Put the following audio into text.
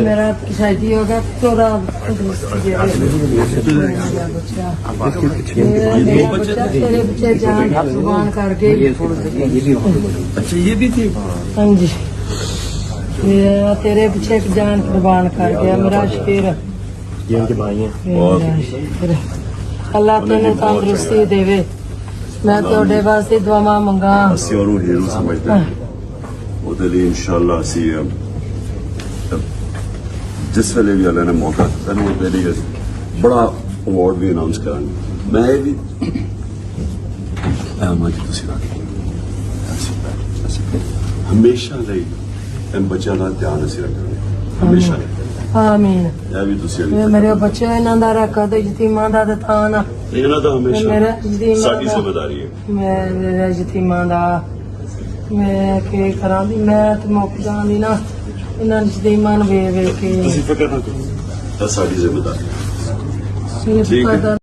मेरा शादी होगा थोड़ा तेरे बच्चे जान भगवान करके। अच्छा ये भी थी। हाँ जी तेरे पीछे जान कुर्बान कर गया मेरा शेर। अल्लाह तेने तंदुरुस्ती देवे। मैं ਤੁਹਾਡੇ ਵਾਸਤੇ ਦੁਆਵਾਂ ਮੰਗਾ। ਅਸੀਂ ਉਹਨੂੰ ਹੀਰੋ ਸਮਝਦੇ ਹਾਂ। ਉਹਦੇ ਲਈ ਇਨਸ਼ਾਅੱਲਾ ਅਸੀਂ ਜਿਸ ਵੇਲੇ ਵੀ ਅੱਲਾ ਨੇ ਮੌਕਾ ਦਿੱਤਾ ਨਾ ਉਹਦੇ ਲਈ ਬੜਾ ਅਵਾਰਡ ਵੀ ਅਨਾਉਂਸ ਕਰਾਂਗੇ। ਮੈਂ ਇਹ ਵੀ ਆਮਾਂ ਜੀ ਤੁਸੀਂ ਰੱਖੋ ਹਮੇਸ਼ਾ ਲਈ ਇਹ ਬੱਚਿਆਂ ਦਾ ਧਿਆਨ ਅਸੀਂ ਰੱਖਾਂਗੇ ਹਮੇਸ਼ਾ। ਆਮੀਨ। ਇਹ ਵੀ ਤੁਸੀਂ ਮੇਰੇ ਬੱਚੇ ਇਹਨਾਂ ਦਾ ਰੱਖੋ ਤੇ ਯਤੀਮਾਂ ਦਾ ਤੇ ਤਾਂ ਨਾ ਇਹਨਾਂ ਦਾ ਹਮੇਸ਼ਾ ਮੇਰਾ ਯਤੀਮਾਂ ਸਾਡੀ ਦਾ ਜ਼ਿੰਮੇਵਾਰੀ ਹੈ। ਮੈਂ ਮੇਰੇ ਯਤੀਮਾਂ ਦਾ ਮੈਂ ਕੀ ਕਰਾਂ ਦੀ ਮੈਂ ਤੇ ਮੁੱਕ ਜਾਂਦੀ ਨਾ ਇਹਨਾਂ ਯਤੀਮਾਂ ਨੂੰ ਵੇਖ ਵੇਖ ਕੇ। ਤੁਸੀਂ ਫਿਕਰ ਨਾ ਕਰੋ ਇਹ ਸਾਡੀ ਜ਼ਿੰਮੇਵਾਰੀ ਹੈ। ਠੀਕ ਹੈ।